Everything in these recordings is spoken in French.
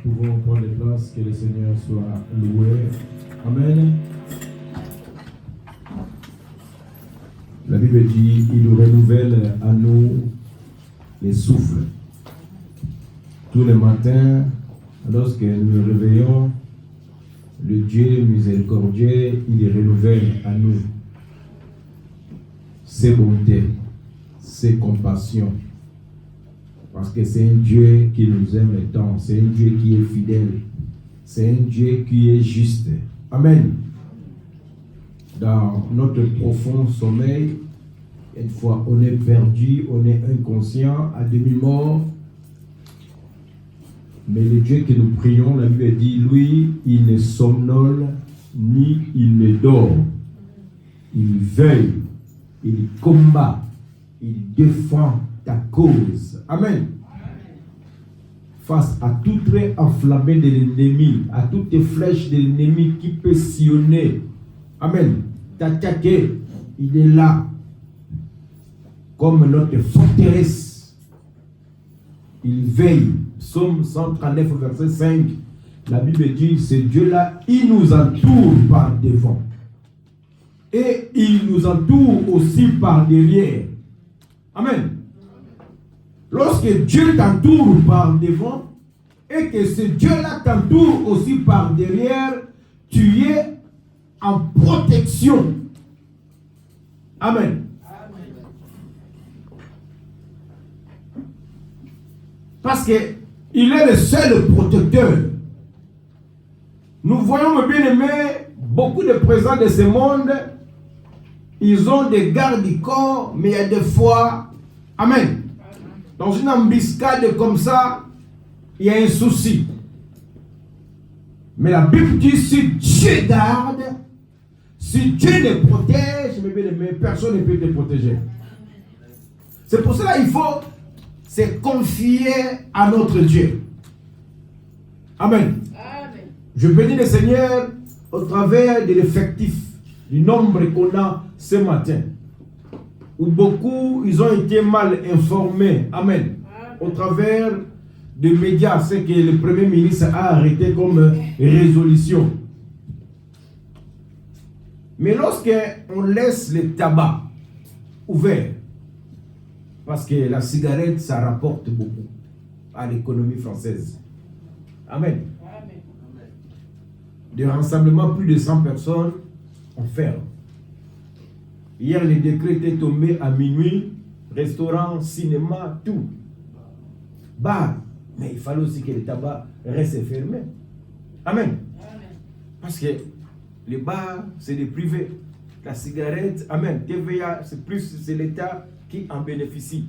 pouvons prendre les places, que le Seigneur soit loué. Amen. La Bible dit, il nous renouvelle à nous les souffles. Tous les matins, lorsque nous nous réveillons, le Dieu miséricordieux, il renouvelle à nous ses bontés, ses compassions. Parce que c'est un Dieu qui nous aime tant, c'est un Dieu qui est fidèle, c'est un Dieu qui est juste. Amen. Dans notre profond sommeil, une fois on est perdu, on est inconscient, à demi-mort, mais le Dieu que nous prions, la Bible dit, lui, il ne somnole ni il ne dort. Il veille, il combat, il défend ta cause. Amen. Face à tout trait enflammé de l'ennemi, à toutes les flèches de l'ennemi qui peut sillonner, amen, t'attaquer, il est là, comme notre forteresse. Il veille. Psaume 139, verset 5, la Bible dit, ce Dieu-là, il nous entoure par devant. Et il nous entoure aussi par derrière. Amen. Lorsque Dieu t'entoure par devant, et que ce Dieu-là t'entoure aussi par derrière, tu es en protection. Amen. Parce que il est le seul protecteur. Nous voyons, mes bien-aimés, beaucoup de présents de ce monde, ils ont des gardes du corps, mais il y a des fois, amen, dans une embuscade comme ça, il y a un souci. Mais la Bible dit, si Dieu garde, si Dieu les protège, mes bien-aimés, personne ne peut te protéger. C'est pour cela qu'il faut se confier à notre Dieu. Amen. Amen. Je bénis le Seigneur au travers de l'effectif, du nombre qu'on a ce matin. Où beaucoup, ils ont été mal informés. Amen. Amen. Au travers des médias, ce que le Premier ministre a arrêté comme résolution. Mais lorsqu'on laisse le tabac ouvert, parce que la cigarette, ça rapporte beaucoup à l'économie française. Amen. Amen. De rassemblement, plus de 100 personnes, on ferme. Hier, le décret était tombé à minuit, restaurant, cinéma, tout. Bar. Mais il fallait aussi que le tabac reste fermé. Amen. Amen. Parce que les bars, c'est des privés. La cigarette, amen. TVA, c'est l'État qui en bénéficie.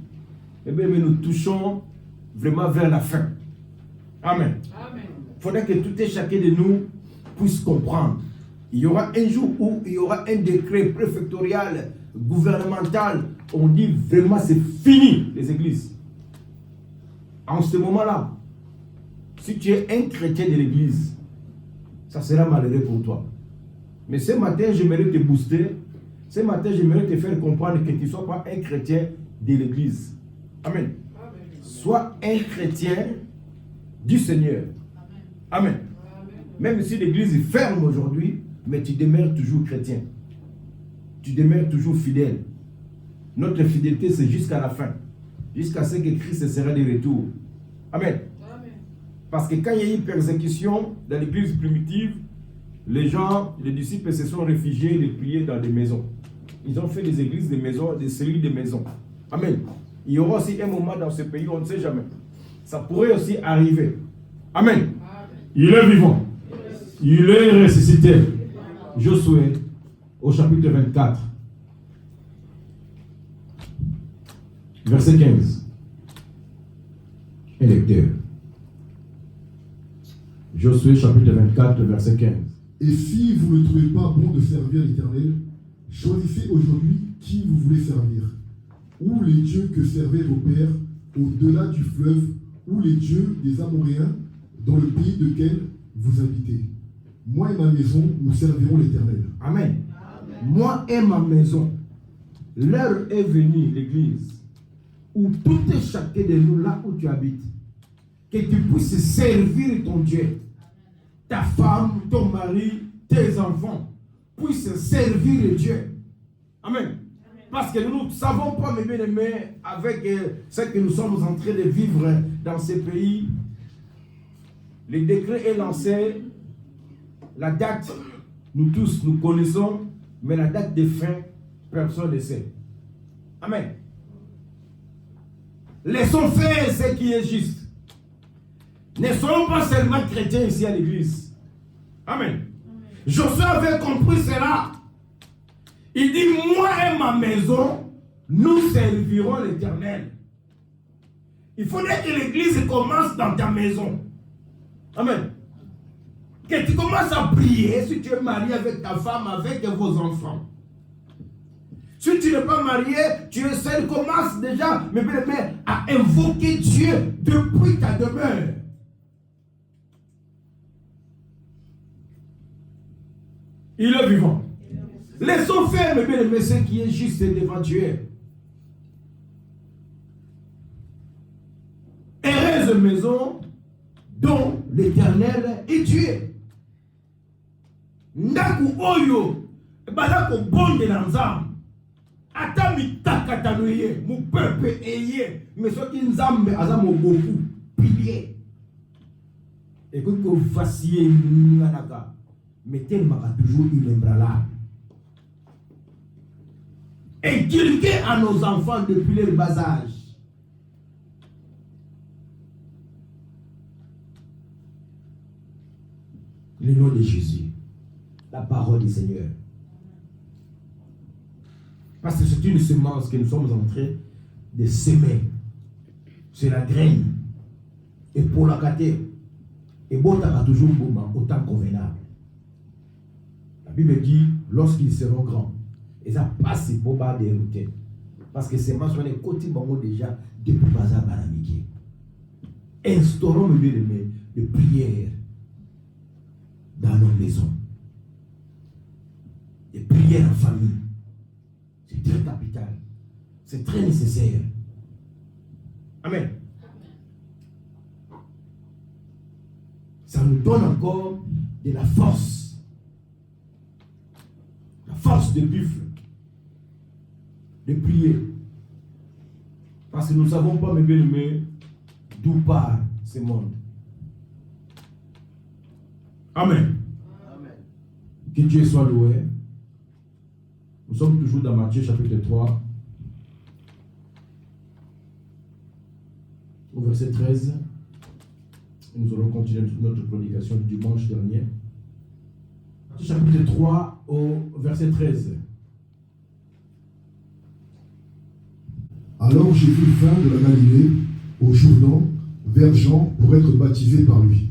Mais nous touchons vraiment vers la fin. Amen. Il faudrait que tout et chacun de nous puisse comprendre. Il y aura un jour où il y aura un décret préfectorial, gouvernemental. On dit vraiment c'est fini les églises. En ce moment-là, si tu es un chrétien de l'église, ça sera malheureux pour toi. Mais ce matin, j'aimerais te booster. Ce matin, j'aimerais te faire comprendre que tu ne sois pas un chrétien de l'église. Amen. Amen. Sois un chrétien du Seigneur. Amen. Amen. Même si l'église est ferme aujourd'hui, mais tu demeures toujours chrétien. Tu demeures toujours fidèle. Notre fidélité, c'est jusqu'à la fin. Jusqu'à ce que Christ sera de retour. Amen. Amen. Parce que quand il y a eu persécution dans l'église primitive, les gens, les disciples se sont réfugiés et priaient dans des maisons. Ils ont fait des églises, des maisons, des cellules de maisons. Amen. Il y aura aussi un moment dans ce pays, on ne sait jamais. Ça pourrait aussi arriver. Amen. Amen. Il est vivant. Il est ressuscité. Josué, au chapitre 24, verset 15. Un lecteur. Josué, chapitre 24, verset 15. Et si vous ne trouvez pas bon de servir l'Éternel, choisissez aujourd'hui qui vous voulez servir. Ou les dieux que servaient vos pères au-delà du fleuve, ou les dieux des Amoréens dans le pays lequel vous habitez. Moi et ma maison, nous servirons l'Éternel. Amen. Amen. Moi et ma maison. L'heure est venue, l'église, où tout et chacun de nous, là où tu habites, que tu puisses servir ton Dieu. Ta femme, ton mari, tes enfants puissent servir Dieu. Amen. Parce que nous ne savons pas, mes bien-aimés, avec ce que nous sommes en train de vivre dans ces pays, le décret est lancé, la date, nous tous, nous connaissons, mais la date de fin, personne ne sait. Amen. Laissons faire ce qui est juste. Ne soyons pas seulement chrétiens ici à l'église. Amen. Josué avait compris cela. Il dit, moi et ma maison, nous servirons l'Éternel. Il faudrait que l'église commence dans ta maison. Amen. Que tu commences à prier si tu es marié avec ta femme, avec vos enfants. Si tu n'es pas marié, tu es seul, commence déjà, mais à invoquer Dieu depuis ta demeure. Il est vivant. Laissons faire, mes bien-aimés, ce qui est juste et devant Dieu. Heureuse maison dont l'Éternel est Dieu. Ndaku oyo, balako bonde na nzambe. Ata mitaka nuye, mu peuple eye, mais ce qui nzambe azamo beaucoup pilier. Et que vous fassiez nanaka, mais tellement toujours inébranlable. Inculquer à nos enfants depuis leur bas âge. Le nom de Jésus, la parole du Seigneur. Parce que c'est une semence que nous sommes en train de semer. C'est la graine. Et pour la gâter, et bon, tu as toujours au temps convenable. La Bible dit, lorsqu'ils seront grands, et ça passe pour bas des routes. Parce que c'est mentionné côté bango déjà depuis Bazar Baramiki. Instaurons le lieu de prière dans nos maisons. Des prières en famille. C'est très capital. C'est très nécessaire. Amen. Ça nous donne encore de la force. La force de buffle. De prier. Parce que nous ne savons pas, mes bien-aimés, d'où part ce monde. Amen. Amen. Que Dieu soit loué. Nous sommes toujours dans Matthieu chapitre 3, au verset 13. Nous allons continuer notre prédication du dimanche dernier. Matthieu chapitre 3, au verset 13. Alors Jésus vint de la Galilée au Jourdain vers Jean pour être baptisé par lui.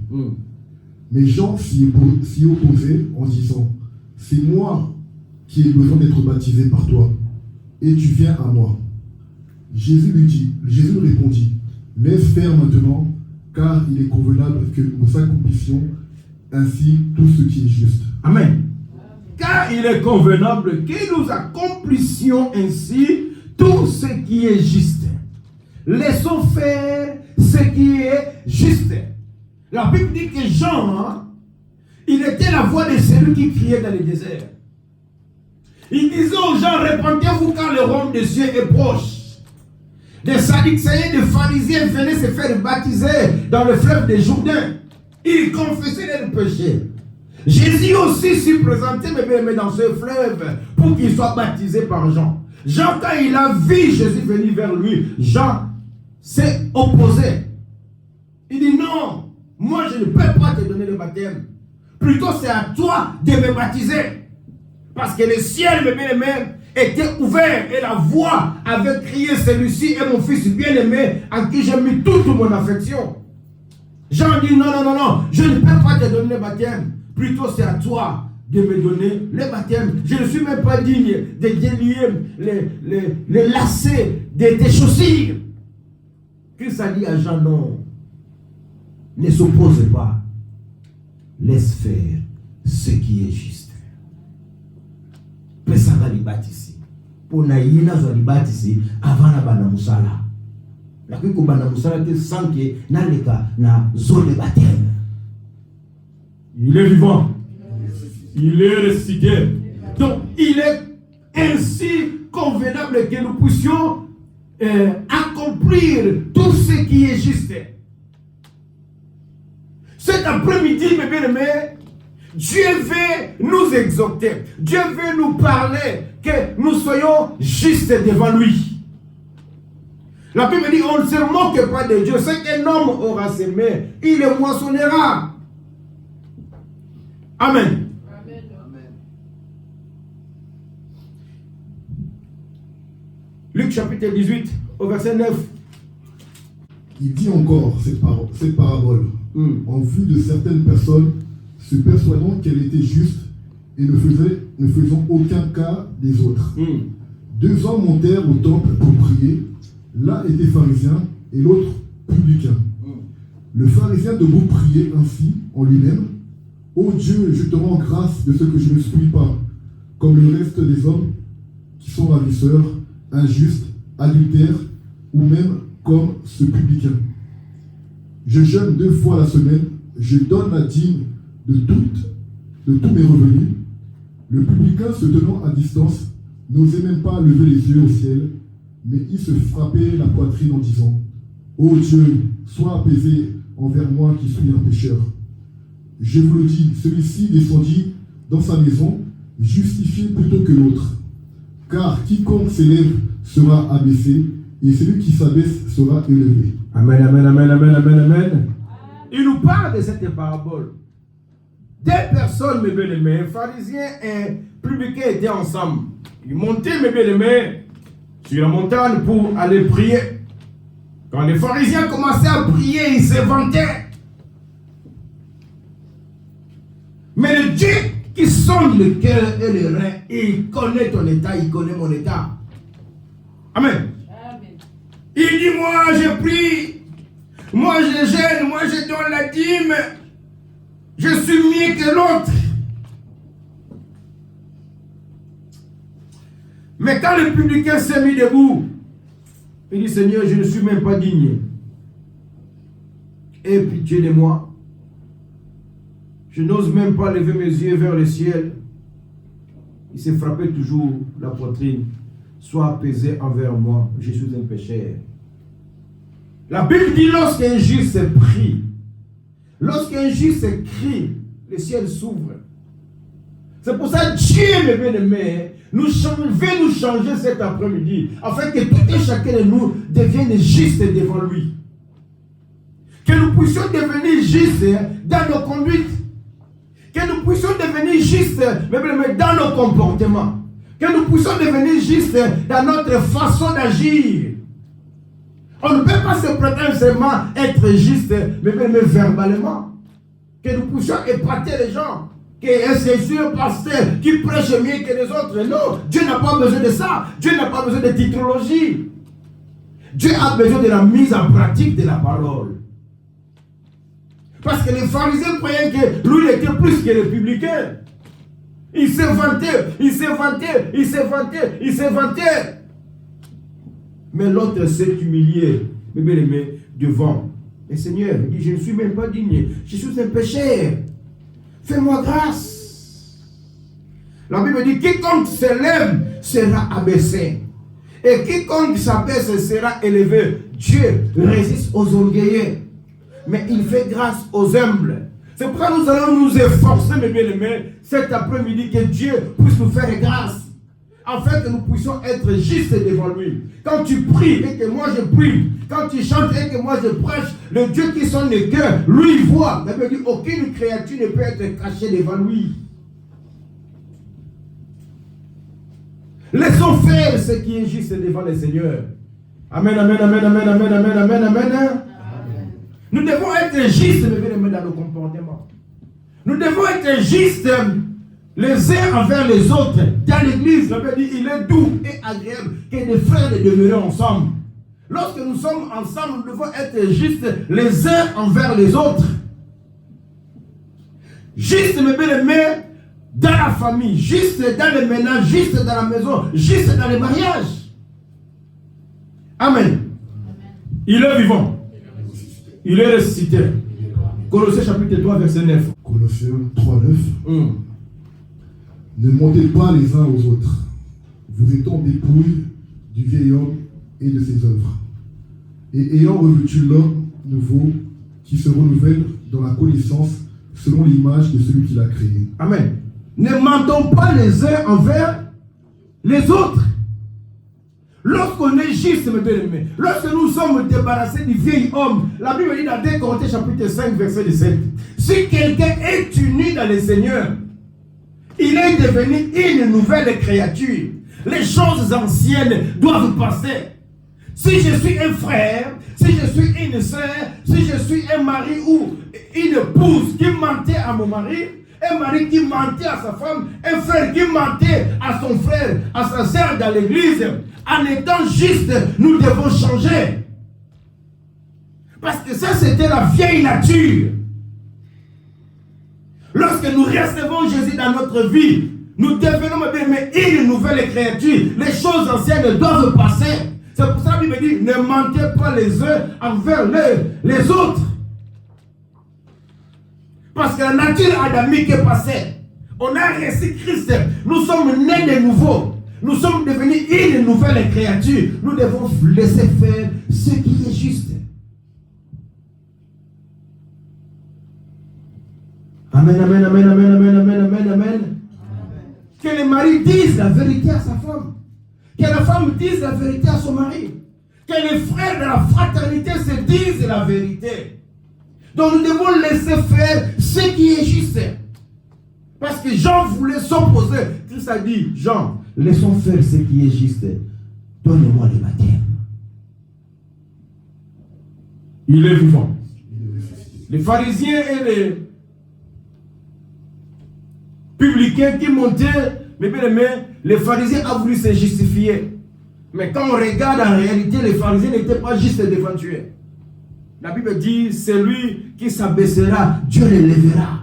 Mais Jean s'y opposait en disant, c'est moi qui ai besoin d'être baptisé par toi, et tu viens à moi. Jésus lui répondit, laisse faire maintenant, car il est convenable que nous accomplissions ainsi tout ce qui est juste. Amen. Car il est convenable que nous accomplissions ainsi tout ce qui est juste. Laissons faire ce qui est juste. La Bible dit que Jean, il était la voix de celui qui criait dans le désert. Il disait aux gens, répentez-vous car le royaume des cieux est proche. Des Sadducéens, des pharisiens venaient se faire baptiser dans le fleuve des Jourdains. Ils confessaient leurs péchés. Jésus aussi s'y présentait, mais dans ce fleuve, pour qu'il soit baptisé par Jean. Jean, quand il a vu Jésus venir vers lui, Jean s'est opposé. Il dit non, moi je ne peux pas te donner le baptême. Plutôt c'est à toi de me baptiser. Parce que le ciel, mes bien-aimés, était ouvert et la voix avait crié, celui-ci est mon fils bien-aimé en qui j'ai mis toute mon affection. Jean dit non, je ne peux pas te donner le baptême. Plutôt c'est à toi de me donner le baptême. Je ne suis même pas digne de délier les lacets de tes chaussures. Christ a dit à Jean, non, ne s'oppose pas. Laisse faire ce qui est juste. Pesanga li baptisé. Pour naïna zo li baptisé avant la bana musala. Il est vivant. Il est ressuscité. Donc, il est ainsi convenable que nous puissions accomplir tout ce qui est juste. Cet après-midi, mes bien-aimés, Dieu veut nous exhorter. Dieu veut nous parler que nous soyons justes devant lui. La Bible dit, on ne se moque pas de Dieu. Ce qu'un homme aura semé, il le moissonnera. Amen. Amen. Luc chapitre 18, au verset 9. Il dit encore cette parabole en vue de certaines personnes se persuadant qu'elle était juste et ne faisant aucun cas des autres. 2 hommes montèrent au temple pour prier. L'un était pharisien et l'autre publicain. Le pharisien debout priait ainsi en lui-même: Ô Dieu, je te rends grâce de ce que je ne suis pas comme le reste des hommes qui sont ravisseurs, injustes, adultères ou même comme ce publicain. Je jeûne 2 fois la semaine, je donne la dîme de tous mes revenus. Le publicain, se tenant à distance, n'osait même pas lever les yeux au ciel, mais il se frappait la poitrine en disant: Ô Dieu, sois apaisé envers moi qui suis un pécheur. Je vous le dis, celui-ci descendit dans sa maison, justifié plutôt que l'autre. Car quiconque s'élève sera abaissé, et celui qui s'abaisse sera élevé. Amen, amen, amen, amen, amen, amen. Il nous parle de cette parabole. 2 personnes, mes bien-aimés, un pharisien et un publicain étaient ensemble. Ils montaient, mes bien-aimés, sur la montagne pour aller prier. Quand les pharisiens commençaient à prier, ils se vantaient. Mais le Dieu qui sonde le cœur et le rein, il connaît ton état, il connaît mon état. Amen. Amen. Il dit, moi je prie, moi je jeûne, moi je donne la dîme, je suis mieux que l'autre. Mais quand le publicain s'est mis debout, il dit, Seigneur, je ne suis même pas digne. Aie pitié de moi. Je n'ose même pas lever mes yeux vers le ciel. Il s'est frappé toujours la poitrine. Sois apaisé envers moi, je suis un pécheur. La Bible dit, lorsqu'un juste prie, lorsqu'un juste crie, le ciel s'ouvre. C'est pour ça que Dieu, mes bien-aimés, veut nous changer cet après-midi, afin que tout et chacun de nous devienne juste devant lui. Que nous puissions devenir justes dans nos conduites. Que nous puissions devenir justes dans nos comportements. Que nous puissions devenir justes dans notre façon d'agir. On ne peut pas se prétendre seulement être juste, mais verbalement. Que nous puissions épater les gens. Que c'est un pasteur qui prêche mieux que les autres. Non, Dieu n'a pas besoin de ça. Dieu n'a pas besoin de titrologie. Dieu a besoin de la mise en pratique de la parole. Parce que les pharisiens croyaient que lui était plus que les publicains. Il s'est vanté, il s'est vanté, il s'est vanté, il s'est vanté. Mais l'autre s'est humilié, mais devant. Et Seigneur, il dit, je ne suis même pas digne, je suis un pécheur. Fais-moi grâce. La Bible dit, quiconque s'élève sera abaissé. Et quiconque s'abaisse sera élevé. Dieu résiste aux orgueilleux, mais il fait grâce aux humbles. C'est pourquoi nous allons nous efforcer, mes bien-aimés, cet après-midi, que Dieu puisse nous faire grâce, afin que nous puissions être justes devant lui. Quand tu pries et que moi je prie, quand tu chantes et que moi je prêche, le Dieu qui sonde les cœurs, lui il voit. La Bible dit, aucune créature ne peut être cachée devant lui. Laissons faire ce qui est juste devant le Seigneur. Amen, amen, amen, amen, amen, amen, amen, amen. Nous devons être justes dans nos comportements. Nous devons être justes les uns envers les autres. Dans l'église, la Bible dit, il est doux et agréable que des frères de demeurer ensemble. Lorsque nous sommes ensemble, nous devons être justes les uns envers les autres. Justes, mes bien-aimés, dans la famille, justes dans les ménages, justes dans la maison, justes dans les mariages. Amen. Il est vivant. Il est ressuscité. Colossiens chapitre 3, verset 9. Colossiens 3, 9. Ne mentez pas les uns aux autres, vous étant dépouilles du vieil homme et de ses œuvres, et ayant revêtu l'homme nouveau qui se renouvelle dans la connaissance selon l'image de celui qui l'a créé. Amen. Ne mentons pas les uns envers les autres. Lorsqu'on est juste, mes bien-aimés, lorsque nous sommes débarrassés du vieil homme, la Bible dit dans 2 Corinthiens chapitre 5, verset 17, si quelqu'un est uni dans le Seigneur, il est devenu une nouvelle créature. Les choses anciennes doivent passer. Si je suis un frère, si je suis une soeur, si je suis un mari ou une épouse qui mentait à mon mari, un mari qui mentait à sa femme, un frère qui mentait à son frère, à sa sœur dans l'église, en étant juste, nous devons changer. Parce que ça, c'était la vieille nature. Lorsque nous recevons Jésus dans notre vie, nous devenons une nouvelle créature. Les choses anciennes doivent passer. C'est pour ça que la Bible dit, ne mentez pas les uns envers les autres. Parce que la nature adamique est passée. On a reçu Christ. Nous sommes nés de nouveau. Nous sommes devenus une nouvelle créature. Nous devons laisser faire ce qui est juste. Amen, amen, amen, amen, amen, amen, amen, amen. Que le mari dise la vérité à sa femme. Que la femme dise la vérité à son mari. Que les frères de la fraternité se disent la vérité. Donc nous devons laisser faire ce qui est juste. Parce que Jean voulait s'opposer. Christ a dit, Jean, laissons faire ce qui est juste. Donne-moi le baptême. Il est vivant. Les pharisiens et les publicains qui montaient, mais bien aimé, les pharisiens ont voulu se justifier. Mais quand on regarde en réalité, les pharisiens n'étaient pas juste devant Dieu. La Bible dit, celui qui s'abaissera, Dieu le lèvera.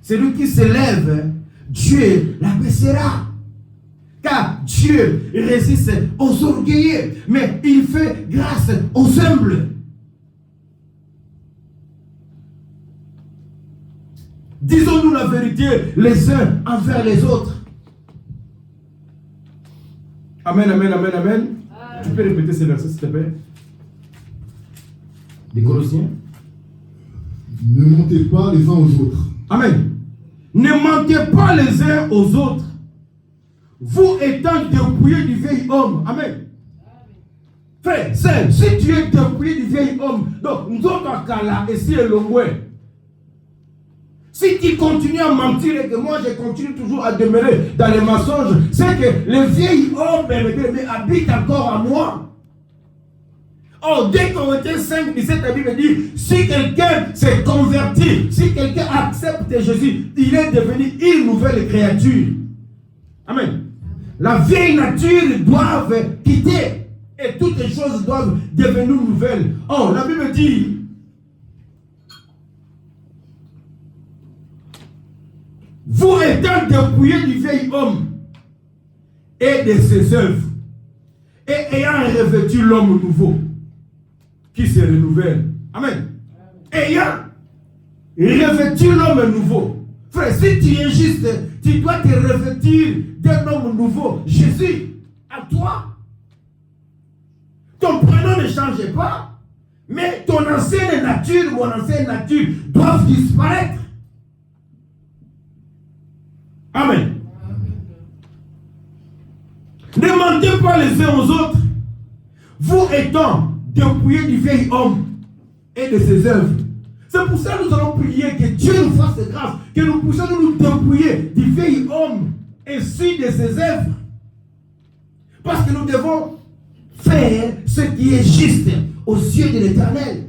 Celui qui se lève, Dieu l'abaissera. Car Dieu résiste aux orgueilleux, mais il fait grâce aux humbles. Disons-nous la vérité les uns envers les autres. Amen, amen, amen, amen. Tu peux répéter ces versets, s'il te plaît? Des Colossiens. Ne mentez pas les uns aux autres. Amen. Ne mentez pas les uns aux autres. Vous étant dépouillés du vieil homme. Amen. Frère, si tu es dépouillé du vieil homme, donc nous autres à Kala et si le Longoué. Si tu continues à mentir et que moi je continue toujours à demeurer dans les mensonges, c'est que le vieil homme habite encore à moi. Oh, dès qu'on était 5, 17, la Bible dit, si quelqu'un s'est converti, si quelqu'un accepte Jésus, il est devenu une nouvelle créature. Amen. La vieille nature doit quitter et toutes les choses doivent devenir nouvelles. Oh, la Bible dit, vous étant dépouillés du vieil homme et de ses œuvres, et ayant revêtu l'homme nouveau, qui se renouvelle. Amen. Ayant revêtu l'homme nouveau. Frère, si tu es juste, tu dois te revêtir d'un homme nouveau. Jésus, à toi. Ton prénom ne change pas, mais ton ancienne nature, mon ancienne nature, doivent disparaître. Amen. Ne mentez pas les uns aux autres. Vous étant dépouillés du vieil homme et de ses œuvres. C'est pour ça que nous allons prier que Dieu nous fasse grâce, que nous puissions nous dépouiller du vieil homme ainsi de ses œuvres. Parce que nous devons faire ce qui est juste aux yeux de l'Éternel.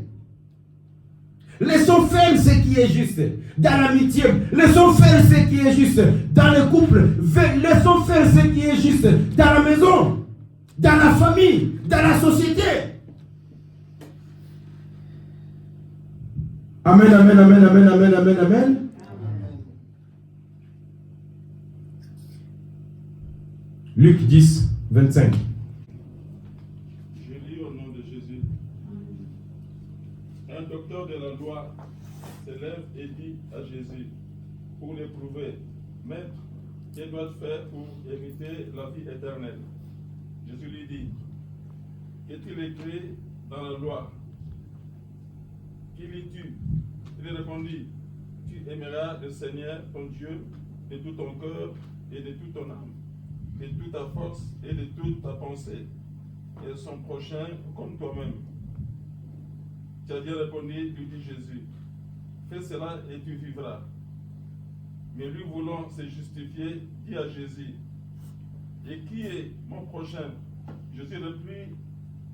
Laissons faire ce qui est juste dans l'amitié. Laissons faire ce qui est juste dans le couple. Laissons faire ce qui est juste dans la maison, dans la famille, dans la société. Amen, amen, amen, amen, amen, amen, amen. Luc 10, 25. Je lis au nom de lève et dit à Jésus, pour l'éprouver, Maître, que dois-je faire pour hériter la vie éternelle? Jésus lui dit, qu'est-il écrit dans la loi? Qui lis-tu? Il répondit, tu aimeras le Seigneur ton Dieu de tout ton cœur et de toute ton âme, de toute ta force et de toute ta pensée, et son prochain comme toi-même. Tu as bien répondu, lui dit Jésus, fais cela et tu vivras. Mais lui voulant se justifier, dit à Jésus, et qui est mon prochain? Jésus reprit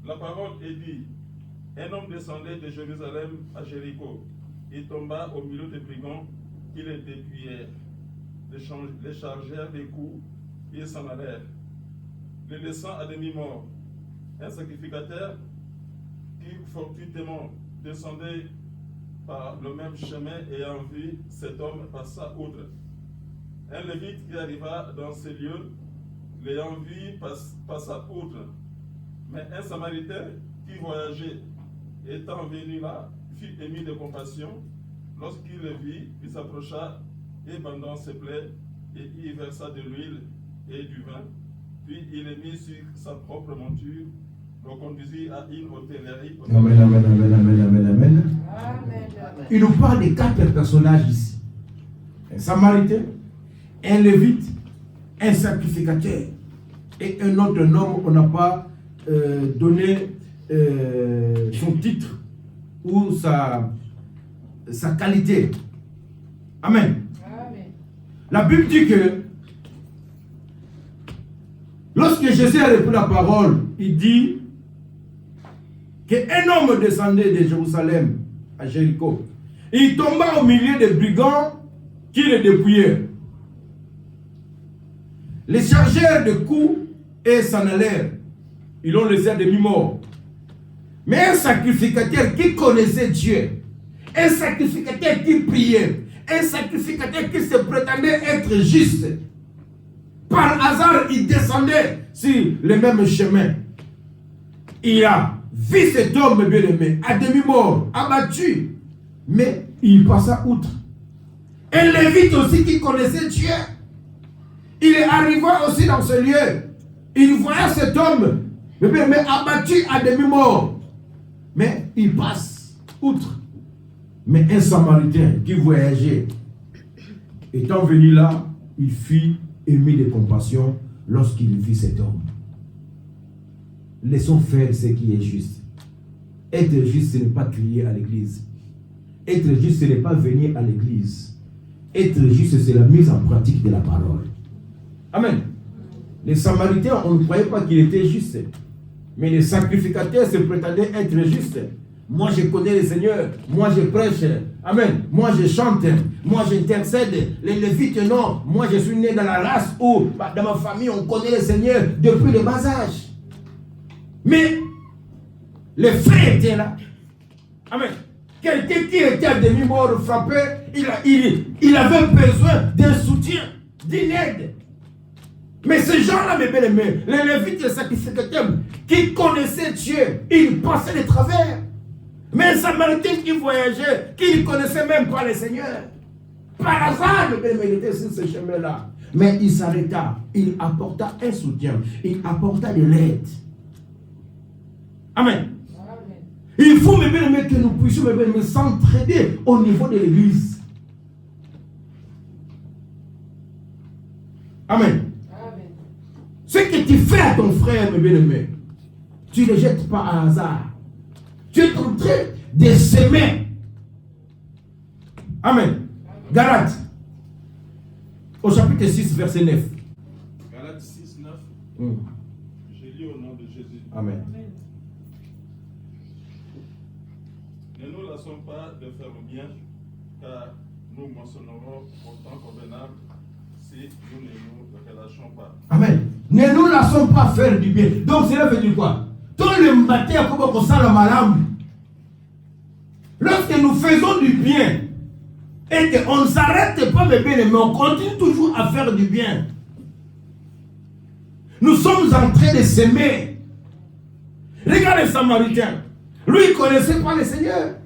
la parole et dit, un homme descendait de Jérusalem à Jéricho. Il tomba au milieu des brigands qui les dépouillèrent, les chargèrent des coups et s'en allèrent, les laissant à demi-mort. Un sacrificateur qui fortuitement descendait par le même chemin ayant vu cet homme passa outre. Un lévite qui arriva dans ces lieux, l'ayant vu, passa outre. Mais un samaritain qui voyageait, étant venu là, fut ému de compassion. Lorsqu'il le vit, il s'approcha et bandant ses plaies, et y versa de l'huile et du vin. Puis il le mit sur sa propre monture, le conduisit à une hôtellerie. Amen, amen, amen, amen, amen, amen. Il nous parle de 4 personnages ici. Un samaritain, un lévite, un sacrificateur et un autre homme, on n'a pas donné son titre ou sa qualité. Amen. Amen. La Bible dit que lorsque Jésus a repris la parole, il dit qu'un homme descendait de Jérusalem à Jéricho. Il tomba au milieu des brigands qui le dépouillaient. Les chargèrent de coups et s'en allèrent. Ils l'ont laissé à demi-mort. Mais un sacrificateur qui connaissait Dieu, un sacrificateur qui priait, un sacrificateur qui se prétendait être juste, par hasard, il descendait sur le même chemin. Il a vu cet homme bien-aimé, à demi-mort, abattu, mais il passa outre. Un lévite aussi qui connaissait Dieu, il est arrivé aussi dans ce lieu. Il voyait cet homme, mais abattu à demi-mort, mais il passe outre. Mais un samaritain qui voyageait, étant venu là, il fut ému de compassion lorsqu'il vit cet homme. Laissons faire ce qui est juste. Être juste, ce n'est pas crier à l'église. Être juste, ce n'est pas venir à l'église. Être juste, c'est la mise en pratique de la parole. Amen. Les Samaritains, on ne croyait pas qu'il était juste. Mais les sacrificateurs se prétendaient être justes. Moi, je connais le Seigneur. Moi, je prêche. Amen. Moi, je chante. Moi, j'intercède. Les Lévites, non. Moi, je suis né dans la race où, dans ma famille, on connaît le Seigneur depuis le bas âge. Mais, les faits étaient là. Amen. Quelqu'un qui était à demi-mort frappé, il avait besoin d'un soutien, d'une aide. Mais ces gens-là, mes bien-aimés, les Lévites, les sacrificateurs, qui connaissaient Dieu, ils passaient de travers. Mais un Samaritain qui voyageait, qui ne connaissait même pas le Seigneur, par hasard, mes bien-aimés, il était sur ce chemin-là. Mais il s'arrêta, il apporta un soutien, il apporta de l'aide. Amen. Il faut, mes bien-aimés, que nous puissions, mes bien-aimés, s'entraider au niveau de l'église. Amen. Ce que tu fais à ton frère, mes bien-aimés, tu ne le jettes pas à hasard. Tu es en train de s'aimer. Amen. Galates, au chapitre 6, verset 9. Galates 6, 9. Je lis au nom de Jésus. Amen. Ne nous lassons pas de faire le bien, car nous moissonnerons au temps convenable si nous ne nous relâchons pas. Amen. Ne nous lassons pas faire du bien. Donc cela veut dire quoi? Tout le matin, comme on sent la malade. Lorsque nous faisons du bien et qu'on ne s'arrête pas, mes bien-aimés, mais on continue toujours à faire du bien. Nous sommes en train de s'aimer. Regarde les Samaritains. Lui, il ne connaissait pas le Seigneur.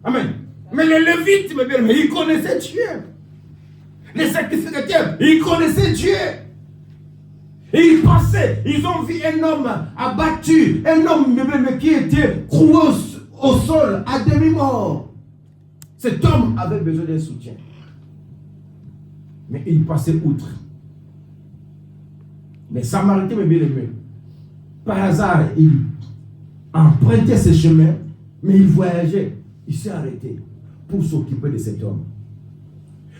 Amen. Mais les Lévites, mes bien-aimés, ils connaissaient Dieu. Les sacrificateurs, ils connaissaient Dieu. Et ils passaient, ils ont vu un homme abattu, un homme même qui était cloué au sol, à demi-mort. Cet homme avait besoin d'un soutien. Mais il passait outre. Les Samaritains, mes bien-aimés, par hasard, il empruntait ce chemin, mais il voyageait. Il s'est arrêté pour s'occuper de cet homme.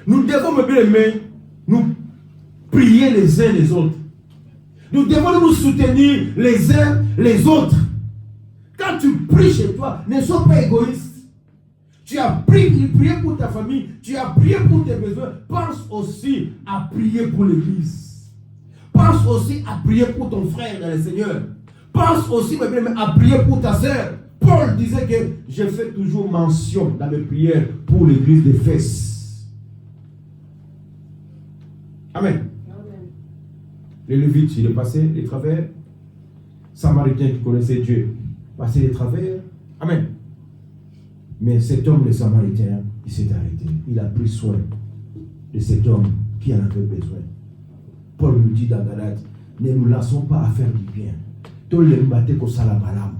Nous devons, mes bien-aimés, nous prier les uns les autres. Nous devons nous soutenir les uns les autres. Quand tu pries chez toi, ne sois pas égoïste. Tu as prié pour ta famille, tu as prié pour tes besoins. Pense aussi à prier pour l'Église. Pense aussi à prier pour ton frère dans le Seigneur. Pense aussi à prier pour ta sœur. Paul disait que je fais toujours mention dans mes prières pour l'Église d'Éphèse. Amen. Les Lévites, il est passé les travers. Samaritain qui connaissait Dieu, passé les travers. Amen. Mais cet homme, le Samaritain, il s'est arrêté. Il a pris soin de cet homme qui en avait besoin. Paul nous dit dans Galates, ne nous lassons pas à faire du bien. Tout le monde ko sala malam.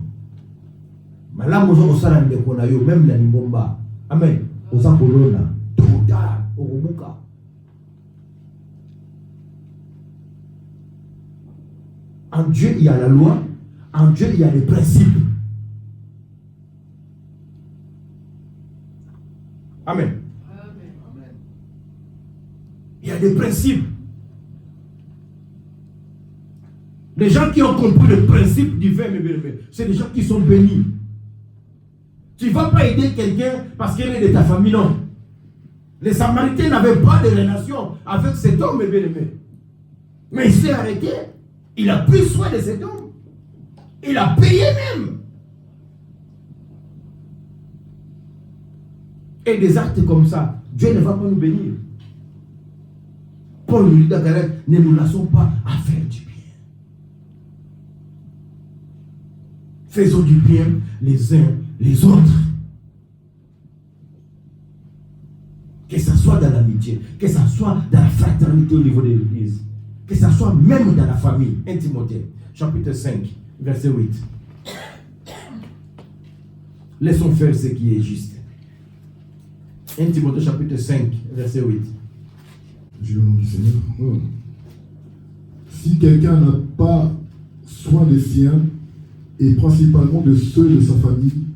Malam ozo sala ndeko na yo même na nimbomba. Amen. Oza kolona, tôt tard, okobuka. En Dieu, il y a la loi. En Dieu, il y a les principes. Amen. Amen. Il y a des principes. Les gens qui ont compris le principe divin, c'est des gens qui sont bénis. Tu ne vas pas aider quelqu'un parce qu'il est de ta famille, non. Les Samaritains n'avaient pas de relation avec cet homme, mais il s'est arrêté. Il a pris soin de cet homme. Il a payé même. Et des actes comme ça, Dieu ne va pas nous bénir. Paul nous dit dans Galates, ne nous lassons pas à faire du bien. Faisons du bien les uns les autres. Que ce soit dans l'amitié, que ce soit dans la fraternité au niveau de l'Église, que ce soit même dans la famille. 1 Timothée, chapitre 5, verset 8. Laissons faire ce qui est juste. 1 Timothée, chapitre 5, verset 8. Je le nom du Seigneur. Si quelqu'un n'a pas soin des siens, et principalement de ceux de sa famille,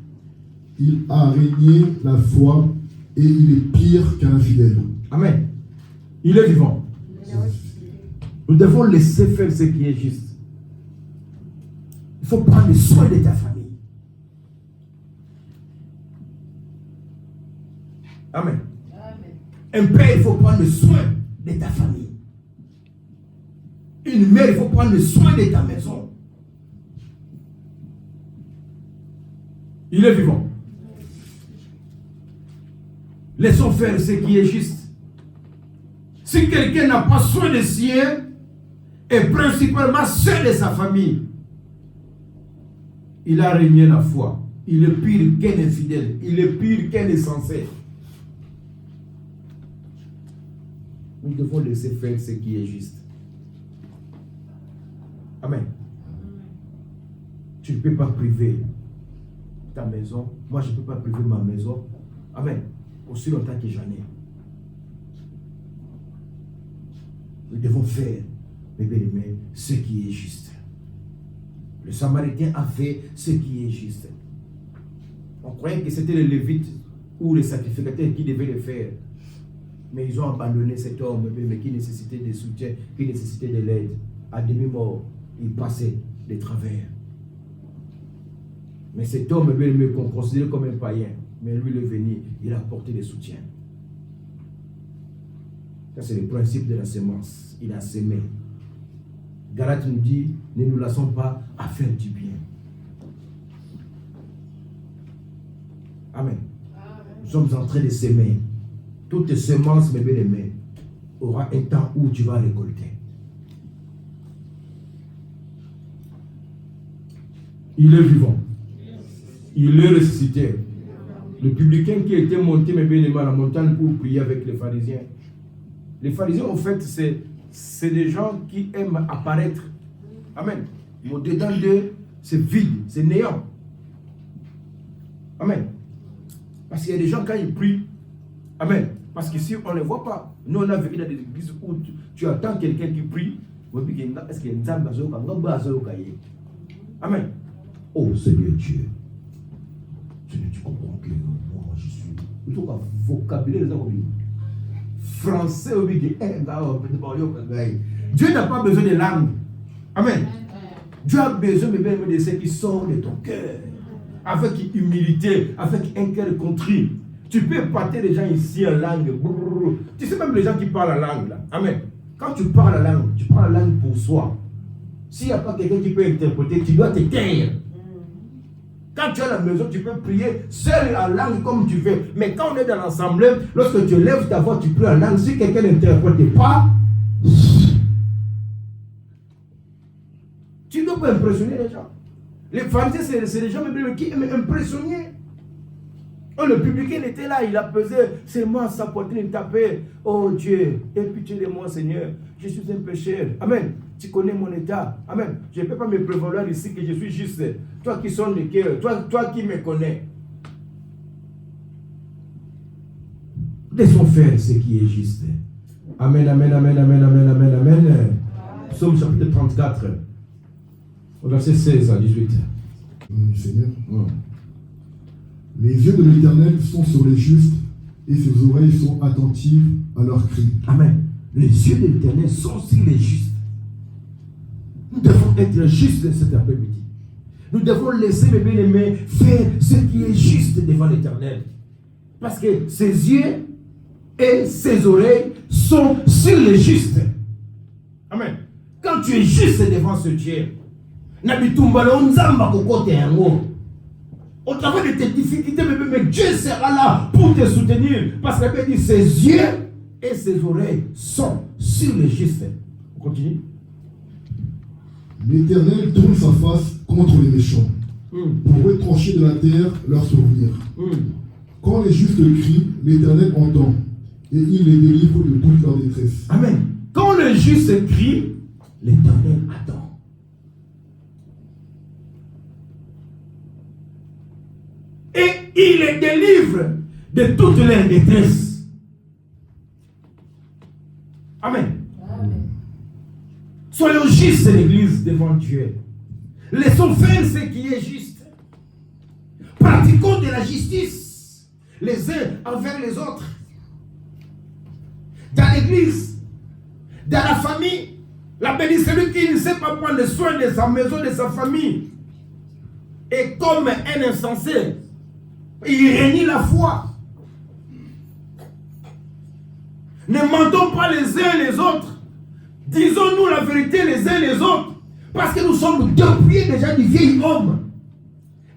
il a régné la foi et il est pire qu'un infidèle. Amen. Il est vivant. Nous devons laisser faire ce qui est juste. Il faut prendre soin de ta famille. Amen. Un père, il faut prendre soin de ta famille. Une mère, il faut prendre soin de ta maison. Il est vivant. Laissons faire ce qui est juste. Si quelqu'un n'a pas soin des siens, et principalement ceux de sa famille, il a régné la foi. Il est pire qu'un infidèle. Il est pire qu'un insensé. Nous devons laisser faire ce qui est juste. Amen. Tu ne peux pas priver ta maison. Moi, je ne peux pas priver ma maison. Amen. Aussi longtemps que j'en ai. Nous devons faire, mes bien-aimés, ce qui est juste. Le Samaritain a fait ce qui est juste. On croyait que c'était les Lévites ou les sacrificateurs qui devaient le faire. Mais ils ont abandonné cet homme mais qui nécessitait des soutiens, qui nécessitait de l'aide. À demi-mort, il passait des travers. Mais cet homme qu'on considérait comme un païen, mais lui il est venu, il a apporté des soutiens. Ça c'est le principe de la semence. Il a semé. Galates nous dit, ne nous lassons pas à faire du bien. Amen. Nous sommes en train de s'aimer. Toute semence, mes bien-aimés, aura un temps où tu vas récolter. Il est vivant. Il est ressuscité. Le publicain qui était monté, mes bien-aimés, à la montagne pour prier avec les pharisiens. Les pharisiens, en fait, c'est des gens qui aiment apparaître. Amen. Mais au-dedans d'eux, c'est vide, c'est néant. Amen. Parce qu'il y a des gens, quand ils prient, amen. Parce qu'ici, on ne les voit pas. Nous, on a vécu dans des églises où tu attends quelqu'un qui prie. Est-ce qu'il y a une dame? Amen. Oh Seigneur Dieu, tu comprends que moi je suis. Il faut qu'un vocabulaire français. Dieu n'a pas besoin de langue. Amen. Dieu a besoin de ce qui sort de ton cœur. Avec humilité, avec un cœur contrit. Tu peux épater les gens ici en langue. Tu sais même les gens qui parlent la langue là. Amen. Quand tu parles la langue, tu parles la langue pour soi. S'il n'y a pas quelqu'un qui peut interpréter, tu dois te taire. Quand tu es à la maison, tu peux prier seul en langue comme tu veux. Mais quand on est dans l'assemblée, lorsque tu lèves ta voix, tu pries en langue. Si quelqu'un n'interprète pas, tu ne dois pas impressionner les gens. Les pharisiens, c'est les gens qui aiment impressionner. Oh, le publicain était là, il a pesé seulement sa poitrine, il tapait. Oh Dieu, aie pitié de moi, Seigneur. Je suis un pécheur. Amen. Tu connais mon état. Amen. Je ne peux pas me prévaloir ici que je suis juste. Toi qui sonnes le cœur, toi qui me connais. Laissons faire ce qui est juste. Amen, amen, amen, amen, amen, amen, amen. Psaume chapitre 34, verset 16 à 18. Seigneur. Les yeux de l'Éternel sont sur les justes et ses oreilles sont attentives à leurs cris. Amen. Les yeux de l'Éternel sont sur les justes. Nous devons être justes cet après-midi. Nous devons laisser mes bien-aimés faire ce qui est juste devant l'Éternel. Parce que ses yeux et ses oreilles sont sur les justes. Amen. Quand tu es juste devant ce Dieu, au travers de tes difficultés, mais Dieu sera là pour te soutenir. Parce que la Bible dit ses yeux et ses oreilles sont sur les justes. On continue. L'Éternel tourne sa face contre les méchants pour retrancher de la terre leurs souvenirs. Quand les justes crient, l'Éternel entend et il les délivre de toute leur détresse. Amen. Quand le juste crie, l'Éternel attend. Et il les délivre de toute leur détresse. Amen. Soyons justes, l'Église, devant Dieu. Laissons faire ce qui est juste. Pratiquons de la justice les uns envers les autres. Dans l'Église, dans la famille, la bénédiction, celui qui ne sait pas prendre soin de sa maison, de sa famille, est comme un insensé. Il renie la foi. Ne mentons pas les uns les autres. Disons-nous la vérité les uns les autres. Parce que nous sommes depuis déjà du vieil homme.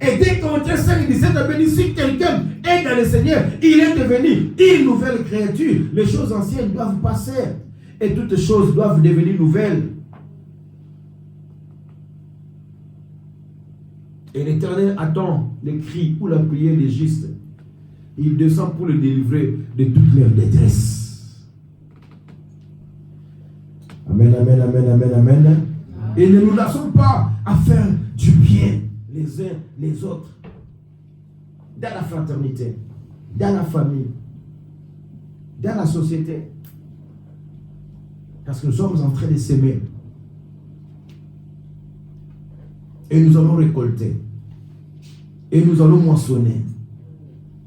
Et dès qu'on est 5-17 à bénir, si quelqu'un est dans le Seigneur, il est devenu une nouvelle créature. Les choses anciennes doivent passer. Et toutes choses doivent devenir nouvelles. Et l'Éternel attend les cris ou la prière des justes. Il descend pour le délivrer de toute leur détresse. Amen, amen, amen, amen, amen. Et ne nous laissons pas à faire du bien les uns les autres. Dans la fraternité, dans la famille, dans la société. Parce que nous sommes en train de s'aimer. Et nous allons récolter. Et nous allons moissonner.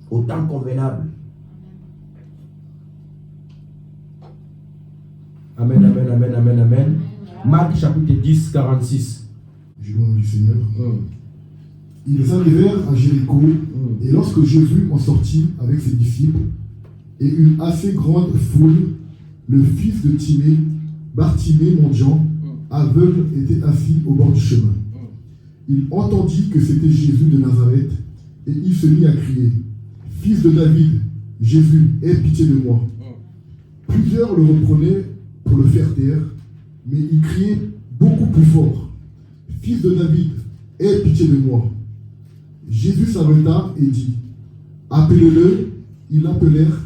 Au temps convenable. Amen, amen, amen, amen, amen. Marc chapitre 10, 46. Je loue du Seigneur. Ils arrivèrent à Jéricho, et lorsque Jésus en sortit avec ses disciples, et une assez grande foule, le fils de Timée, Bartimée mendiant, aveugle, était assis au bord du chemin. Il entendit que c'était Jésus de Nazareth, et il se mit à crier, « Fils de David, Jésus, aie pitié de moi. » Plusieurs le reprenaient pour le faire taire, mais il criait beaucoup plus fort, « Fils de David, aie pitié de moi. » Jésus s'arrêta et dit, « Appelez-le. Ils l'appelèrent.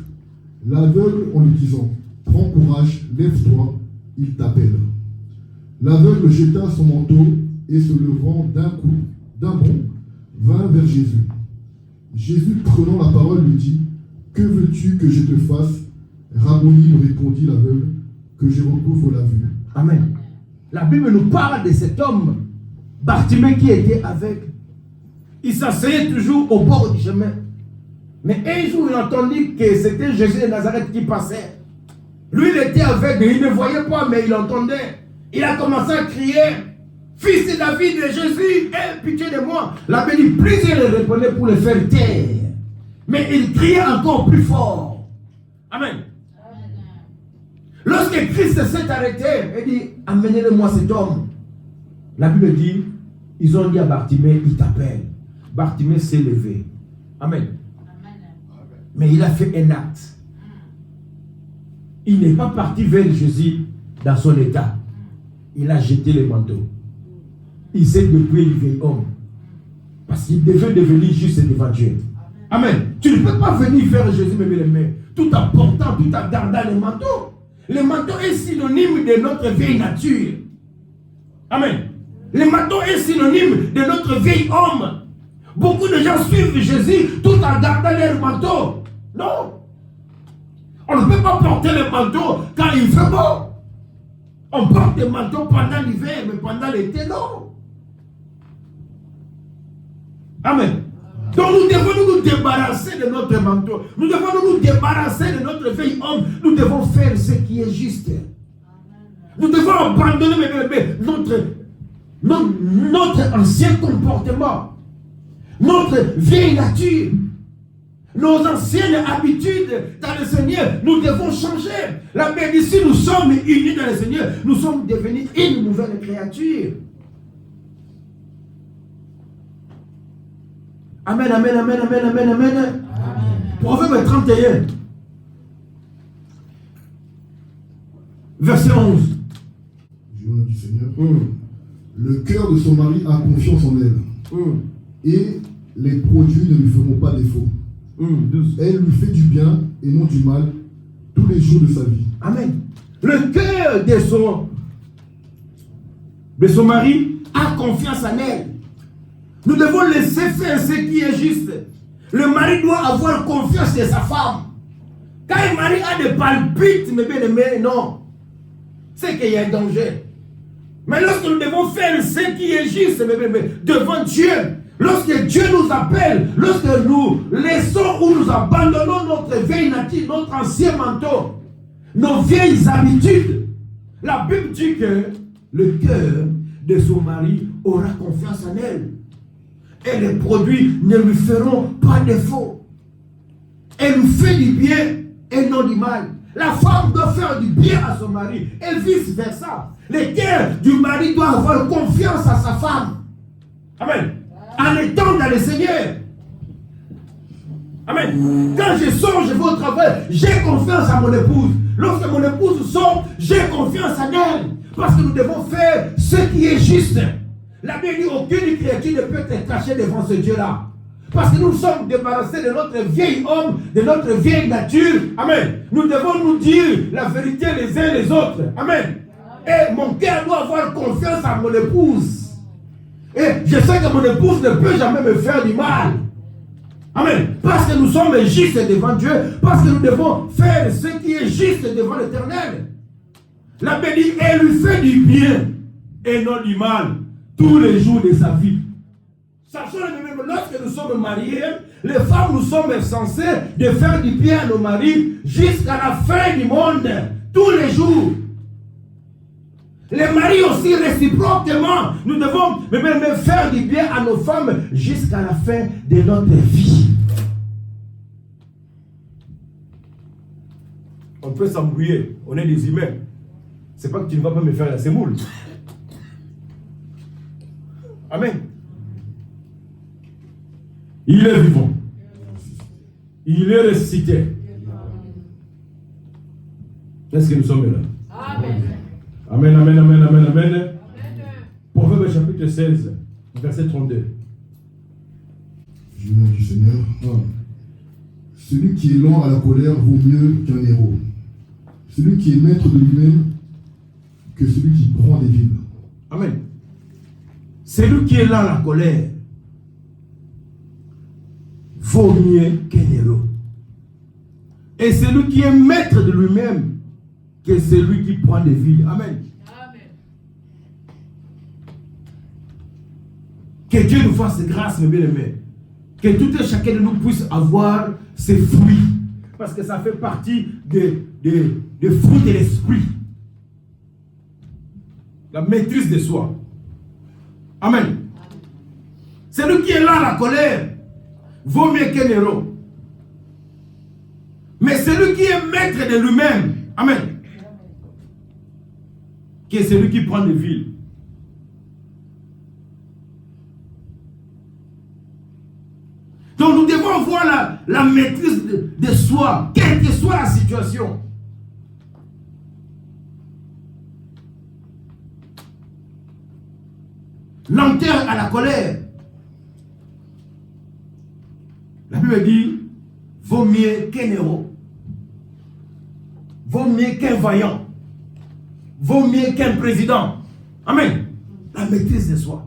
L'aveugle en lui disant, prends courage, lève-toi, il t'appelle. L'aveugle jeta son manteau et se levant d'un bond, vint vers Jésus. Jésus, prenant la parole, lui dit, que veux-tu que je te fasse? Rabboni, lui répondit l'aveugle, que je recouvre la vue. Amen. La Bible nous parle de cet homme, Bartimée, qui était aveugle. Il s'asseyait toujours au bord du chemin. Mais un jour, il entendit que c'était Jésus de Nazareth qui passait. Lui, il était aveugle, il ne voyait pas, mais il entendait. Il a commencé à crier, Fils de David, de Jésus, aie pitié de moi. La Bible dit, plusieurs le répondaient pour le faire taire. Mais il criait encore plus fort. Amen. Lorsque Christ s'est arrêté, il dit, amenez-le-moi cet homme. La Bible dit, ils ont dit à Bartimée, il t'appelle. Bartimée s'est levé. Amen. Mais il a fait un acte. Il n'est pas parti vers Jésus dans son état. Il a jeté le manteau. Il s'est dépouillé du vieil homme. Parce qu'il devait devenir juste devant Dieu. Amen. Tu ne peux pas venir vers Jésus, mes bien-aimés, tout en portant, tout en gardant le manteau. Le manteau est synonyme de notre vieille nature. Amen. Le manteau est synonyme de notre vieil homme. Beaucoup de gens suivent Jésus tout en gardant leur manteau. Non. On ne peut pas porter le manteau quand il fait beau. On porte le manteau pendant l'hiver, mais pendant l'été, non. Amen. Donc nous devons nous débarrasser de notre manteau. Nous devons nous débarrasser de notre vieil homme. Nous devons faire ce qui est juste. Nous devons abandonner notre ancien comportement, notre vieille nature, nos anciennes habitudes dans le Seigneur. Nous devons changer. La Bible dit, si nous sommes unis dans le Seigneur, nous sommes devenus une nouvelle créature. Amen, amen, amen, amen, amen, amen. Proverbe 31. Verset 11. Je nom du Seigneur. Le cœur de son mari a confiance en elle. Et les produits ne lui feront pas défaut. 12. Elle lui fait du bien et non du mal tous les jours de sa vie. Amen. Le cœur de son mari a confiance en elle. Nous devons laisser faire ce qui est juste. Le mari doit avoir confiance en sa femme. Quand un mari a des palpites, mes bien-aimés, non. C'est qu'il y a un danger. Mais lorsque nous devons faire ce qui est juste, mes bien-aimés, devant Dieu, lorsque Dieu nous appelle, lorsque nous laissons ou nous abandonnons notre vieille nature, notre ancien manteau, nos vieilles habitudes, la Bible dit que le cœur de son mari aura confiance en elle. Et les produits ne lui feront pas défaut. Elle lui fait du bien et non du mal. La femme doit faire du bien à son mari et vice-versa. Le cœur du mari doit avoir confiance à sa femme. Amen. En étant dans le Seigneur. Amen. Quand je sors, je vais au travail, j'ai confiance à mon épouse. Lorsque mon épouse sort, j'ai confiance en elle. Parce que nous devons faire ce qui est juste. La Bible dit aucune créature ne peut être cachée devant ce Dieu-là. Parce que nous sommes débarrassés de notre vieil homme, de notre vieille nature. Amen. Nous devons nous dire la vérité les uns les autres. Amen. Et mon cœur doit avoir confiance à mon épouse. Et je sais que mon épouse ne peut jamais me faire du mal. Amen. Parce que nous sommes justes devant Dieu. Parce que nous devons faire ce qui est juste devant l'Éternel. La Bible dit, elle lui fait du bien et non du mal tous les jours de sa vie. Sachant même lorsque nous sommes mariés, les femmes, nous sommes censées de faire du bien à nos maris jusqu'à la fin du monde, tous les jours. Les maris aussi réciproquement, nous devons même faire du bien à nos femmes jusqu'à la fin de notre vie. On peut s'embrouiller, on est des humains. C'est pas que tu ne vas pas me faire la sémoule. Amen. Il est vivant. Il est ressuscité. Est-ce que nous sommes là? Amen. Amen, amen, amen, amen, amen. Proverbe chapitre 16, verset 32. Je nom du Seigneur. Celui qui est lent à la colère vaut mieux qu'un héros. Celui qui est maître de lui-même que celui qui prend des villes. Amen. Celui qui est là à la colère vaut mieux qu'un héros. Et celui qui est maître de lui-même que celui qui prend des villes. Amen. Que Dieu nous fasse grâce, mes bien-aimés. Que tout et chacun de nous puisse avoir ses fruits. Parce que ça fait partie des fruits de l'esprit. La maîtrise de soi. Amen. Celui qui est là à la colère vaut mieux qu'un héros. Mais celui qui est maître de lui-même, amen, qui est celui qui prend des villes. Donc nous devons avoir la maîtrise de soi, quelle que soit la situation. Lenteur à la colère. La Bible dit, vaut mieux qu'un héros. Vaut mieux qu'un vaillant. Vaut mieux qu'un président. Amen. La maîtrise de soi.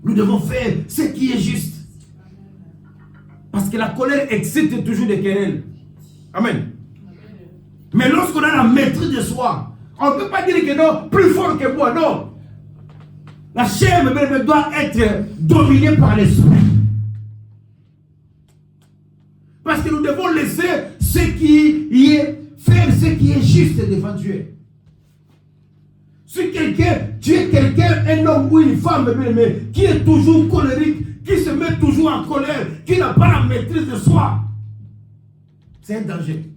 Nous devons faire ce qui est juste. Parce que la colère excite toujours des querelles. Amen. Mais lorsqu'on a la maîtrise de soi, on ne peut pas dire que non, plus fort que moi, non. La chair doit être dominée par l'esprit. Parce que nous devons laisser faire ce qui est juste devant Dieu. Si tu es quelqu'un, un homme ou une femme, qui est toujours colérique, qui se met toujours en colère, qui n'a pas la maîtrise de soi, c'est un danger.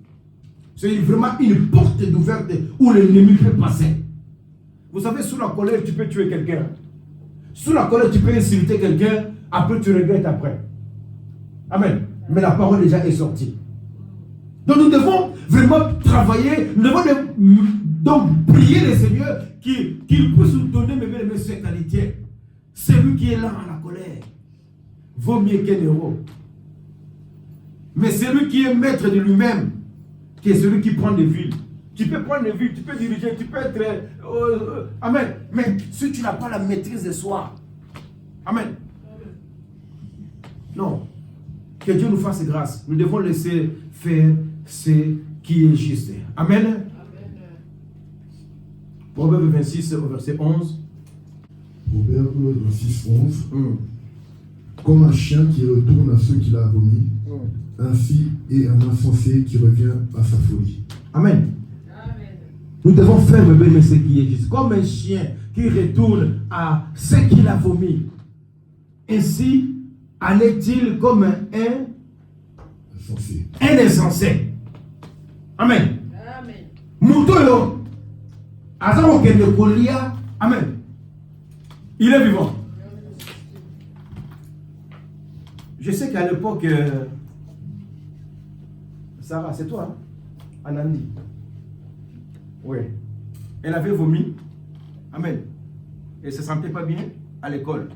C'est vraiment une porte ouverte où l'ennemi peut passer. Vous savez, sous la colère, tu peux tuer quelqu'un. Sous la colère, tu peux insulter quelqu'un, après tu regrettes après. Amen. Mais la parole déjà est sortie. Donc nous devons vraiment travailler, nous devons donc prier le Seigneur qu'il puisse nous donner ses qualités. Celui qui est là à la colère vaut mieux qu'un héros. Mais celui qui est maître de lui-même, qui est celui qui prend des villes. Tu peux prendre des villes, tu peux diriger, tu peux être... amen. Mais si tu n'as pas la maîtrise de soi, amen. Non. Que Dieu nous fasse grâce. Nous devons laisser faire ce qui est juste. Amen. Amen. Proverbe 26, au verset 11. Proverbe 26, 11. Comme un chien qui retourne à ceux qu'il a vomi, ainsi est un insensé qui revient à sa folie. Amen. Nous devons faire ce qui est juste. Comme un chien qui retourne à ce qu'il a vomi. Ainsi en est-il comme un insensé. Amen. Moutoyo. Amen. Il est vivant. Je sais qu'à l'époque, Sarah, c'est toi, hein? Anani. Oui. Elle avait vomi. Amen. Elle ne se sentait pas bien à l'école.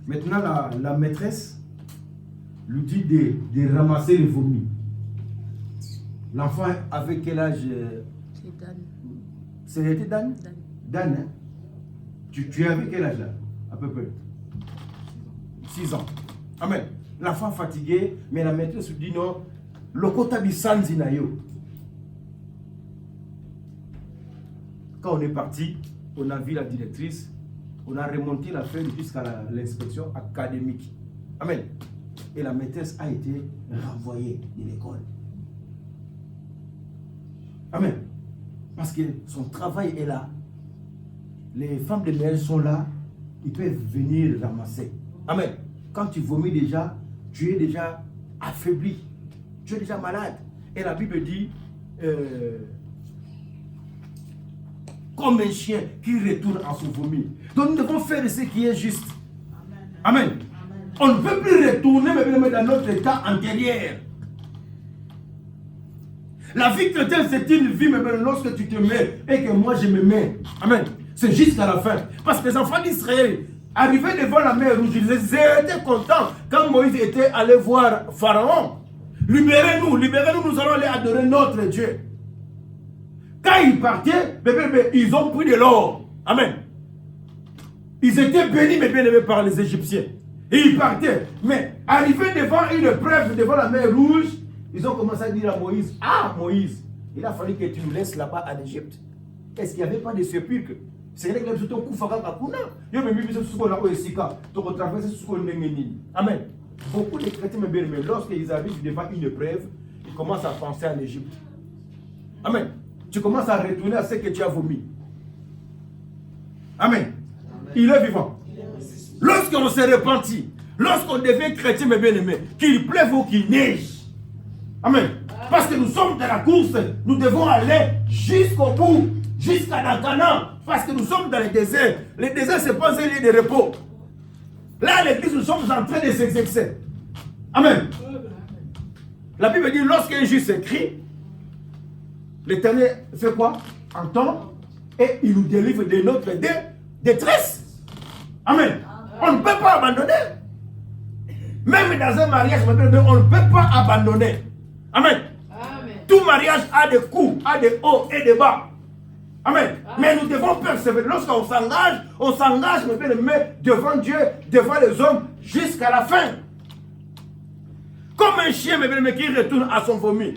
Maintenant, la maîtresse lui dit de ramasser les vomis. L'enfant avait quel âge? C'est Dan. C'était Dan? Dan, hein? Tu avais quel âge là? À peu près 6 ans. Amen. L'enfant fatigué, mais la maîtresse lui dit non. Lokota bisanzi na yo. Quand on est parti, on a vu la directrice, on a remonté l'affaire jusqu'à l'inspection académique. Amen. Et la maîtresse a été renvoyée de l'école. Amen. Parce que son travail est là. Les femmes de ménage sont là. Ils peuvent venir ramasser. Amen. Quand tu vomis déjà, tu es déjà affaibli. Tu es déjà malade. Et la Bible dit... comme un chien qui retourne à son vomi. Donc nous devons faire ce qui est juste. Amen. Amen. On ne peut plus retourner dans notre état antérieur. La vie chrétienne, c'est une vie, mais lorsque tu te mets et que moi je me mets. Amen. C'est jusqu'à la fin. Parce que les enfants d'Israël, arrivés devant la mer Rouge, ils étaient contents quand Moïse était allé voir Pharaon. Libérez-nous, nous allons aller adorer notre Dieu. Quand ils partaient, ils ont pris de l'or. Amen. Ils étaient bénis, mais bien aimés par les Égyptiens. Et ils partaient. Mais arrivés devant une épreuve, devant la mer Rouge, ils ont commencé à dire à Moïse, ah Moïse, il a fallu que tu nous laisses là-bas en Égypte. Est-ce qu'il n'y avait pas de sépulcre? C'est vrai que nous avons coup Kakuna. Nous avons mis ce qu'on a au Sika. Nous avons traversé ce qu'on a mené. Amen. Beaucoup de chrétiens, mais lorsqu'ils arrivent devant une épreuve, ils commencent à penser à l'Égypte. Amen. Tu commences à retourner à ce que tu as vomi. Amen. Il est vivant. Lorsqu'on se repentit, lorsqu'on devient chrétien, mes bien-aimés, qu'il pleuve ou qu'il neige. Amen. Parce que nous sommes dans la course, nous devons aller jusqu'au bout, jusqu'à la Canaan. Parce que nous sommes dans le désert. Le désert, ce n'est pas un lieu de repos. Là, à l'église, nous sommes en train de s'exercer. Amen. La Bible dit, lorsqu'un juste écrit, l'Éternel fait quoi? Entend et il nous délivre de notre détresse. Amen. On ne peut pas abandonner. Même dans un mariage, on ne peut pas abandonner. Amen. Amen. Tout mariage a des coups, a des hauts et des bas. Amen. Mais nous devons persévérer. Lorsqu'on s'engage devant Dieu, devant les hommes, jusqu'à la fin. Comme un chien qui retourne à son vomi.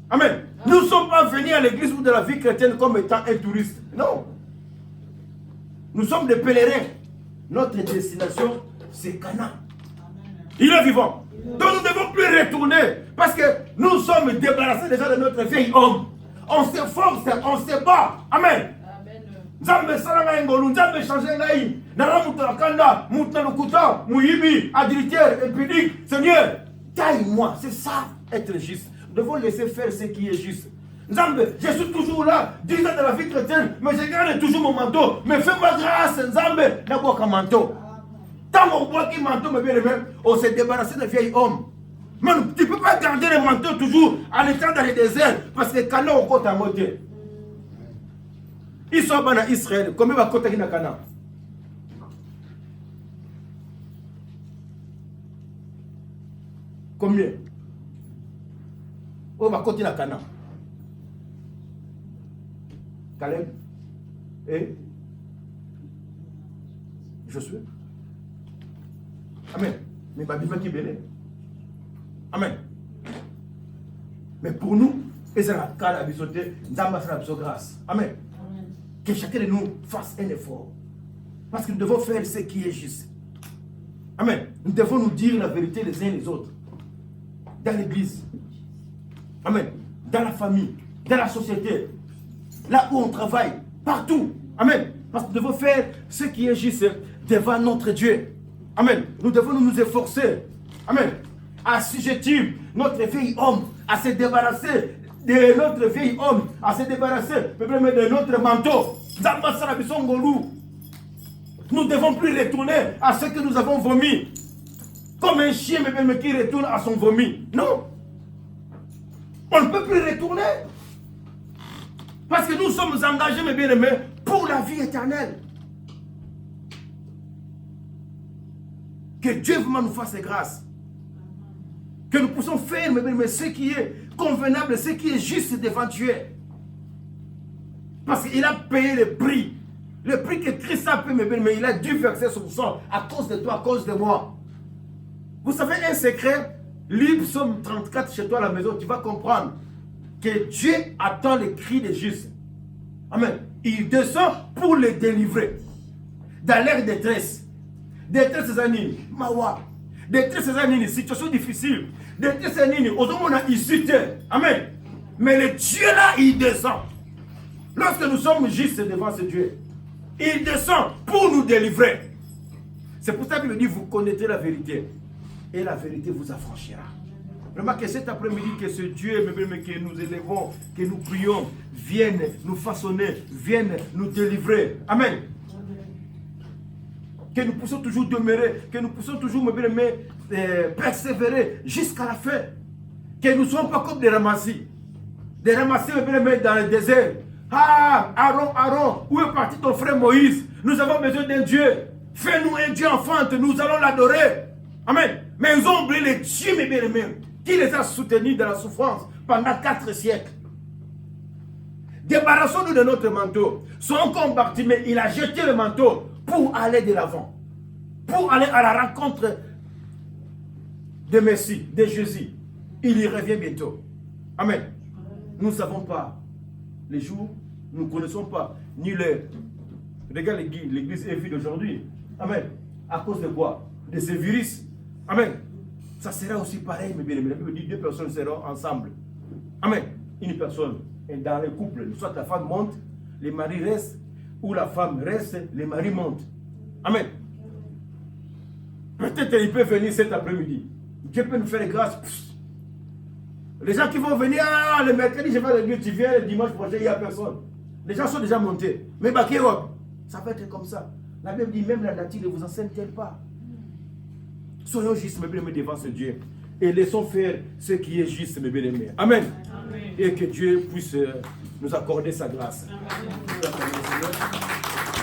Amen. Nous ne sommes pas venus à l'église ou de la vie chrétienne comme étant un touriste. Non. Nous sommes des pèlerins. Notre destination, c'est Canaan. Il est vivant. Donc nous ne devons plus retourner. Parce que nous sommes débarrassés déjà de notre vieil homme. On s'efforce, on se bat. Amen. Nzambe salanga ngolu, Nzambe changer ngai. Nara mutala kanda, mutala kuta, muyibi, adultère, impudique. Seigneur, taille-moi. C'est ça, être juste. Nous devons laisser faire ce qui est juste. Nzambe, je suis toujours là, 10 ans de la vie chrétienne, mais je garde toujours mon manteau. Mais fais-moi grâce, Nzambe, d'abord qu'un manteau. Tant qu'on voit qu'il manteau, mais bien même, on s'est débarrassé de vieil homme. Mais tu ne peux pas garder le manteau toujours en étant dans le désert, parce que Canaan au côté à moitié. Ils sont en Israël, combien va côté à Canaan? Combien? On va côté à Canaan. Caleb et Josué. Amen. Mais ma Bible qui est belle. Amen. Mais pour nous, et c'est la grâce. Amen. Que chacun de nous fasse un effort. Parce que nous devons faire ce qui est juste. Amen. Nous devons nous dire la vérité les uns les autres. Dans l'église. Amen. Dans la famille. Dans la société. Là où on travaille. Partout. Amen. Parce que nous devons faire ce qui est juste devant notre Dieu. Amen. Nous devons nous efforcer. Amen. Assujettir notre vieil homme à se débarrasser de notre vieil homme, à se débarrasser de notre manteau. Nous ne devons plus retourner à ce que nous avons vomi. Comme un chien qui retourne à son vomi. Non. On ne peut plus retourner. Parce que nous sommes engagés, mes bien-aimés, pour la vie éternelle. Que Dieu vraiment nous fasse grâce. Que nous puissions faire, mes bien-aimés, ce qui est convenable, ce qui est juste devant Dieu. Parce qu'il a payé le prix. Le prix que Christ a payé, mes bien-aimés, il a dû verser son sang à cause de toi, à cause de moi. Vous savez un secret? Lis Psaume 34 chez toi à la maison, tu vas comprendre que Dieu attend les cris des justes. Amen. Il descend pour les délivrer. Dans leur détresse. Détresse anine, mawa. Détresse anine, situation difficile. Détresse anine, aux hommes on a issue. Amen. Mais le Dieu là, il descend. Lorsque nous sommes justes devant ce Dieu, il descend pour nous délivrer. C'est pour ça qu'il dit, vous connaîtrez la vérité. Et la vérité vous affranchira. Vraiment que cet après-midi, que ce Dieu, que nous élevons, que nous prions, vienne nous façonner, vienne nous délivrer. Amen. Que nous puissions toujours demeurer, que nous puissions toujours persévérer jusqu'à la fin. Que nous ne soyons pas comme des ramassis. Des ramassis dans le désert. Ah, Aaron, où est parti ton frère Moïse? Nous avons besoin d'un Dieu. Fais-nous un Dieu enfante, nous allons l'adorer. Amen. Mais ils ont oublié les dieux, mes bien-aimés, qui les a soutenus dans la souffrance pendant 4 siècles. Débarrassons-nous de notre manteau. Son comparti, mais il a jeté le manteau pour aller de l'avant. Pour aller à la rencontre de Messie, de Jésus. Il y revient bientôt. Amen. Nous ne savons pas les jours, nous ne connaissons pas ni les... Regarde l'église est vide aujourd'hui. Amen. À cause de quoi? De ce virus. Amen. Ça sera aussi pareil, mes bien-aimés. La Bible dit 2 personnes seront ensemble. Amen. Une personne est dans le couple. Soit la femme monte, les maris restent, ou la femme reste, les maris montent. Amen. Peut-être il peut venir cet après-midi. Dieu peut nous faire grâce. Les gens qui vont venir, le mercredi, je vais à l'église, tu viens, le dimanche prochain, il n'y a personne. Les gens sont déjà montés. Mais ça peut être comme ça. La Bible dit, même la nature ne vous enseigne-t-elle pas? Soyons justes, mes bien-aimés, devant ce Dieu. Et laissons faire ce qui est juste, mes bien-aimés. Amen. Amen. Et que Dieu puisse nous accorder sa grâce. Amen.